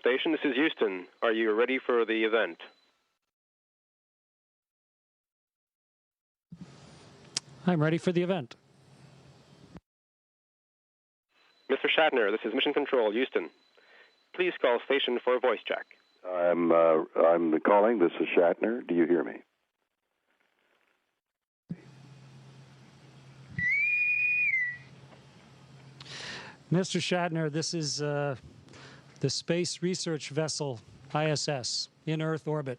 station. This is Houston. Are you ready for the event? I'm ready for the event. Mr. Shatner, this is Mission Control, Houston. Please call station for a voice check. I'm calling. This is Shatner. Do you hear me? Mr. Shatner, this is the Space Research Vessel, ISS, in Earth orbit.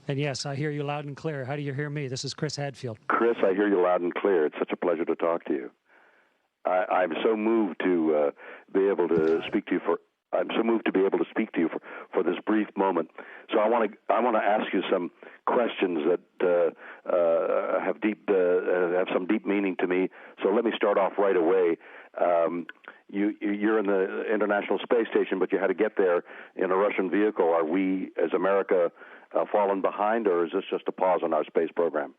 And yes, I hear you loud and clear. How do you hear me? This is Chris Hadfield. Chris, I hear you loud and clear. It's such a pleasure to talk to you. I'm so moved to be able to speak to you for this brief moment. So I want to ask you some questions that have some deep meaning to me. So let me start off right away. You're in the International Space Station, but you had to get there in a Russian vehicle. Are we, as America, fallen behind, or is this just a pause on our space program?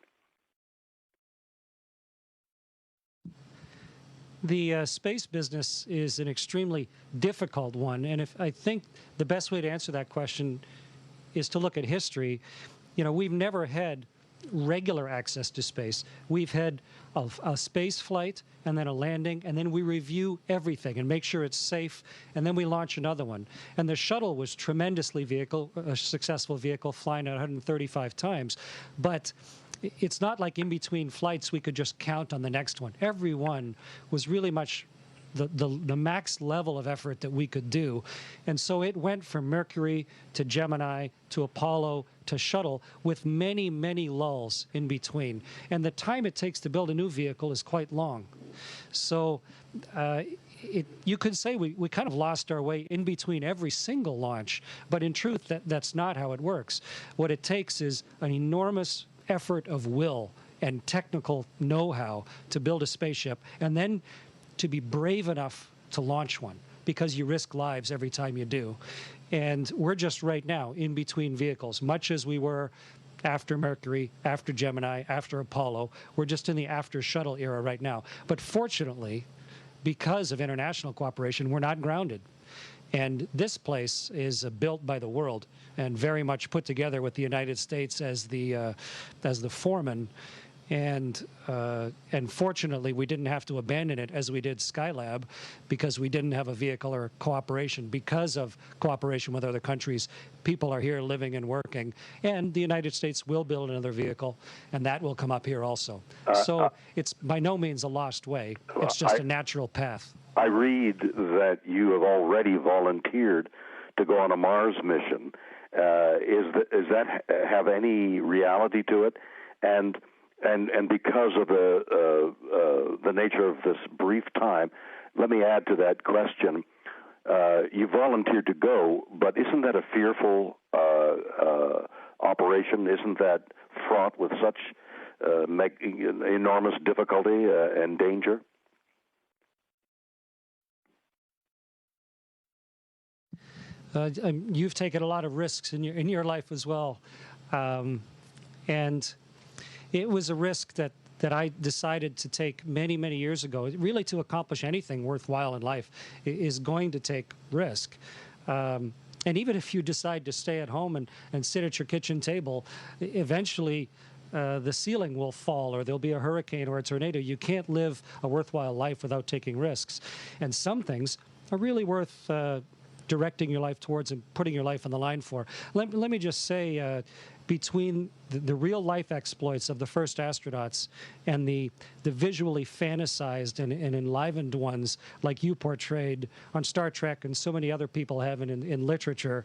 The space business is an extremely difficult one, and I think the best way to answer that question is to look at history. You know, we've never had regular access to space. We've had a space flight and then a landing, and then we review everything and make sure it's safe, and then we launch another one. And the shuttle was tremendously a successful vehicle, flying at 135 times, but it's not like in between flights we could just count on the next one. Every one was really much the max level of effort that we could do. And so it went from Mercury to Gemini to Apollo to shuttle with many, many lulls in between. And the time it takes to build a new vehicle is quite long. So you could say we kind of lost our way in between every single launch, but in truth, that's not how it works. What it takes is an enormous effort of will and technical know-how to build a spaceship, and then to be brave enough to launch one, because you risk lives every time you do. And we're just right now in between vehicles, much as we were after Mercury, after Gemini, after Apollo. We're just in the after shuttle era right now. But fortunately, because of international cooperation, we're not grounded. And this place is built by the world and very much put together with the United States as the foreman. And fortunately, we didn't have to abandon it as we did Skylab, because we didn't have a vehicle or cooperation. Because of cooperation with other countries, people are here living and working. And the United States will build another vehicle, and that will come up here also. So it's by no means a lost way. It's just a natural path. I read that you have already volunteered to go on a Mars mission. Is that have any reality to it? And because of the nature of this brief time, let me add to that question. You volunteered to go, but isn't that a fearful operation? Isn't that fraught with such enormous difficulty and danger? You've taken a lot of risks in your life as well, and it was a risk that I decided to take many, many years ago. Really, to accomplish anything worthwhile in life is going to take risk. And even if you decide to stay at home and sit at your kitchen table, eventually the ceiling will fall, or there'll be a hurricane or a tornado. You can't live a worthwhile life without taking risks. And some things are really worth directing your life towards and putting your life on the line for. Let me just say, between the real-life exploits of the first astronauts and the visually fantasized and enlivened ones like you portrayed on Star Trek and so many other people have in literature,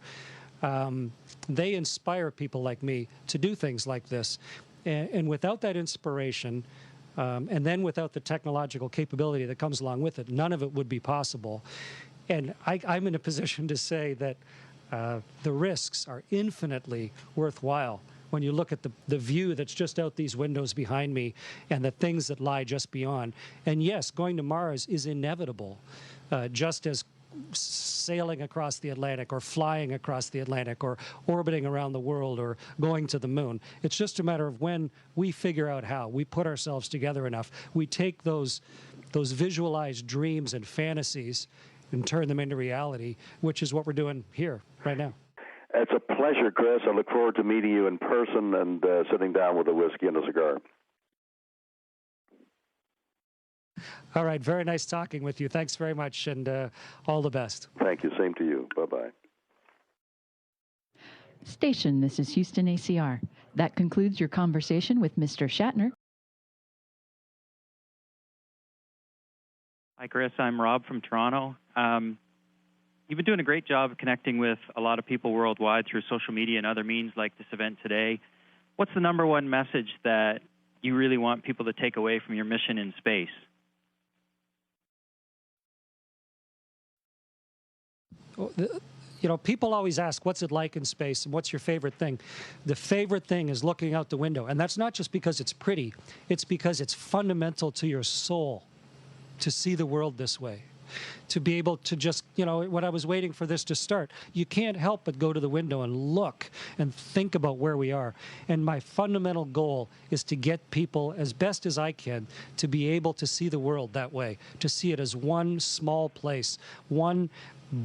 they inspire people like me to do things like this. And without that inspiration, and then without the technological capability that comes along with it, none of it would be possible. And I'm in a position to say that the risks are infinitely worthwhile when you look at the view that's just out these windows behind me and the things that lie just beyond. And yes, going to Mars is inevitable, just as sailing across the Atlantic or flying across the Atlantic or orbiting around the world or going to the moon. It's just a matter of when we figure out how. We put ourselves together enough. We take those visualized dreams and fantasies and turn them into reality, which is what we're doing here right now. It's a pleasure, Chris. I look forward to meeting you in person and sitting down with a whiskey and a cigar. All right. Very nice talking with you. Thanks very much, and all the best. Thank you. Same to you. Bye-bye. Station, this is Houston ACR. That concludes your conversation with Mr. Shatner. Hi, Chris. I'm Rob from Toronto. You've been doing a great job of connecting with a lot of people worldwide through social media and other means like this event today. What's the number one message that you really want people to take away from your mission in space? You know, people always ask, what's it like in space, and what's your favorite thing? The favorite thing is looking out the window, and that's not just because it's pretty. It's because it's fundamental to your soul to see the world this way, to be able to just, you know, when I was waiting for this to start, you can't help but go to the window and look and think about where we are. And my fundamental goal is to get people, as best as I can, to be able to see the world that way, to see it as one small place, one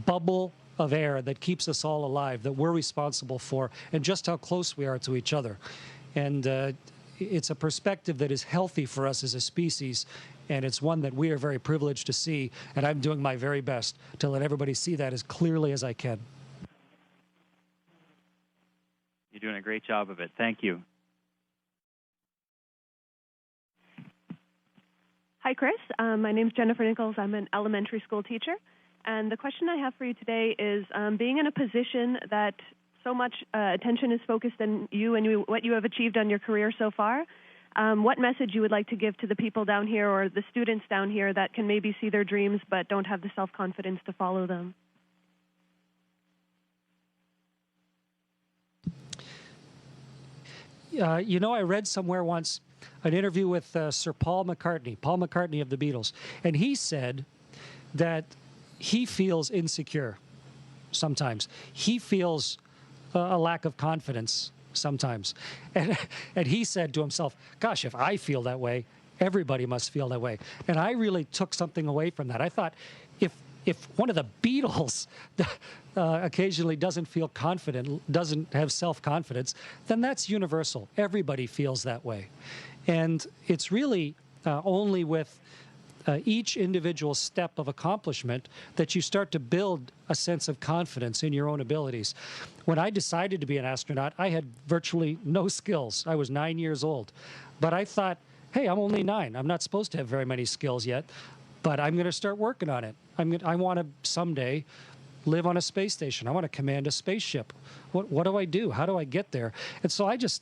bubble of air that keeps us all alive, that we're responsible for, and just how close we are to each other. And it's a perspective that is healthy for us as a species, and it's one that we are very privileged to see, and I'm doing my very best to let everybody see that as clearly as I can. You're doing a great job of it. Thank you. Hi, Chris. My name's Jennifer Nichols. I'm an elementary school teacher. And the question I have for you today is, being in a position that so much attention is focused on you and what you have achieved on your career so far, what message you would like to give to the people down here or the students down here that can maybe see their dreams but don't have the self-confidence to follow them? You know, I read somewhere once an interview with Sir Paul McCartney of the Beatles, and he said that he feels insecure sometimes. He feels a lack of confidence sometimes. And he said to himself, gosh, if I feel that way, everybody must feel that way. And I really took something away from that. I thought, if one of the Beatles occasionally doesn't feel confident, doesn't have self-confidence, then that's universal. Everybody feels that way. And it's really only with each individual step of accomplishment that you start to build a sense of confidence in your own abilities. When I decided to be an astronaut, I had virtually no skills. I was 9 years old. But I thought, hey, I'm only 9. I'm not supposed to have very many skills yet, but I'm going to start working on it. I want to someday live on a space station. I want to command a spaceship. What do I do? How do I get there? And so I just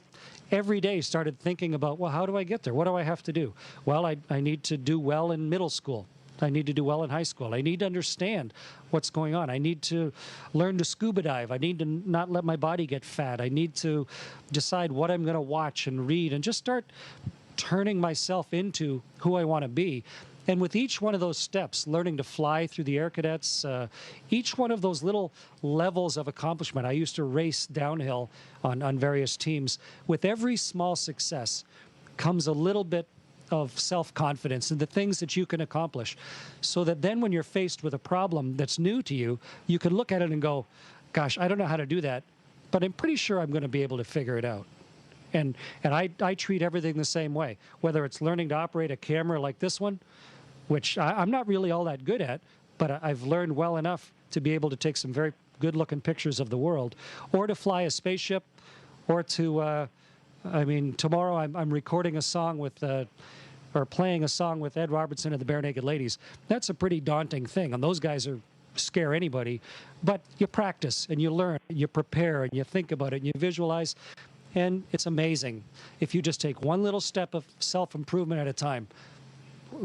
every day started thinking about, well, how do I get there? What do I have to do? Well, I need to do well in middle school. I need to do well in high school. I need to understand what's going on. I need to learn to scuba dive. I need to not let my body get fat. I need to decide what I'm going to watch and read and just start turning myself into who I want to be. And with each one of those steps, learning to fly through the Air Cadets, each one of those little levels of accomplishment, I used to race downhill on various teams. With every small success comes a little bit of self-confidence in the things that you can accomplish, so that then when you're faced with a problem that's new to you, you can look at it and go, gosh, I don't know how to do that, but I'm pretty sure I'm going to be able to figure it out. And I treat everything the same way, whether it's learning to operate a camera like this one, which I'm not really all that good at, but I've learned well enough to be able to take some very good-looking pictures of the world, or to fly a spaceship, or to, tomorrow I'm recording a song with, or playing a song with Ed Robertson and the Bare Naked Ladies. That's a pretty daunting thing, and those guys scare anybody, but you practice, and you learn, and you prepare, and you think about it, and you visualize, and it's amazing if you just take one little step of self-improvement at a time,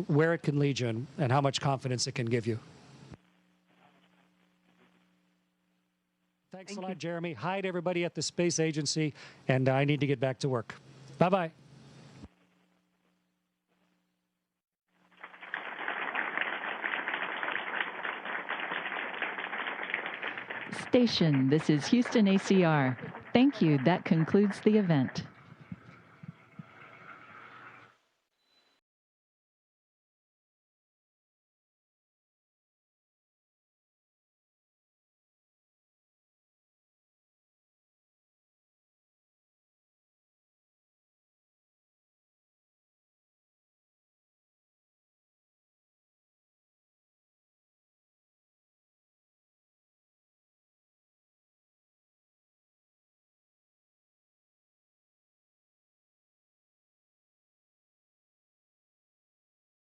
where it can lead you and how much confidence it can give you. Thanks a lot, Jeremy. Hi to everybody at the Space Agency, and I need to get back to work. Bye-bye. Station, this is Houston ACR. Thank you. That concludes the event.